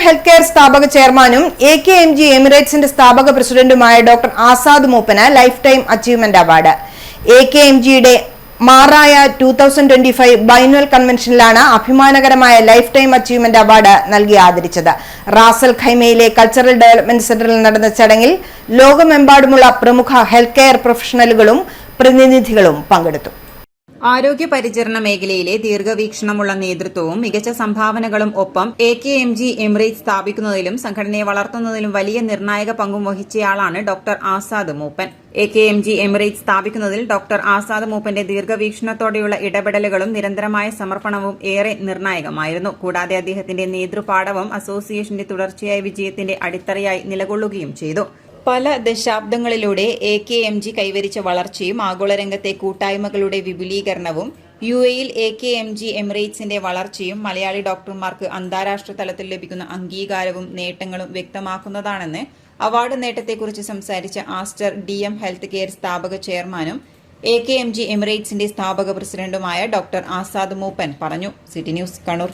Health care സ്ഥാപക ചെയർമാനും AKMG എമിറേറ്റ്സിന്റെ സ്ഥാപക പ്രസിഡന്റുമായ ഡോക്ടർ ആസാദ് മൂപ്പന് ലൈഫ് ടൈം അച്ചീവ്മെന്റ് അവാർഡ്. AKMGയുടെ മാറായ 2025 ബൈനുവൽ കൺവെൻഷനിലാണ് അഭിമാനകരമായ ലൈഫ് ടൈം അച്ചീവ്മെന്റ് അവാർഡ് നൽകി ആദരിച്ചത്. റാസൽ ഖൈമയിലെ കൾച്ചറൽ ഡെവലപ്മെന്റ് സെന്ററിൽ നടന്ന ചടങ്ങിൽ ലോകമെമ്പാടുമുള്ള പ്രമുഖ ഹെൽത്ത് കെയർ പ്രൊഫഷണലുകളും പ്രതിനിധികളും പങ്കെടുത്തു. ആരോഗ്യ പരിചരണ മേഖലയിലെ ദീർഘവീക്ഷണമുള്ള നേതൃത്വവും മികച്ച സംഭാവനകളും ഒപ്പം AKMG എമിറേറ്റ്സ് സ്ഥാപിക്കുന്നതിലും സംഘടനയെ വളർത്തുന്നതിലും വലിയ നിർണായക പങ്കും വഹിച്ചയാളാണ് ഡോക്ടർ ആസാദ് മൂപ്പൻ. AKMG എമിറേറ്റ്സ് സ്ഥാപിക്കുന്നതിൽ ഡോക്ടർ ആസാദ് മൂപ്പന്റെ ദീർഘവീക്ഷണത്തോടെയുള്ള ഇടപെടലുകളും നിരന്തരമായ സമർപ്പണവും ഏറെ നിർണായകമായിരുന്നു. കൂടാതെ അദ്ദേഹത്തിന്റെ നേതൃപാടവം അസോസിയേഷന്റെ തുടർച്ചയായ വിജയത്തിന്റെ അടിത്തറയായി നിലകൊള്ളുകയും ചെയ്തു. പല ദശാബ്ദങ്ങളിലൂടെ AKMG കൈവരിച്ച വളർച്ചയും ആഗോളരംഗത്തെ കൂട്ടായ്മകളുടെ വിപുലീകരണവും UAEയിൽ AKMG എമിറേറ്റ്സിന്റെ വളർച്ചയും മലയാളി ഡോക്ടർമാർക്ക് അന്താരാഷ്ട്ര തലത്തിൽ ലഭിക്കുന്ന അംഗീകാരവും നേട്ടങ്ങളും വ്യക്തമാക്കുന്നതാണെന്ന് അവാർഡ് നേട്ടത്തെക്കുറിച്ച് സംസാരിച്ച ആസ്റ്റർ DM ഹെൽത്ത് കെയർ സ്ഥാപക ചെയർമാനും AKMG എമിറേറ്റ്സിന്റെ സ്ഥാപക പ്രസിഡന്റുമായ ഡോക്ടർ ആസാദ് മൂപ്പൻ പറഞ്ഞു. City news, Kannur.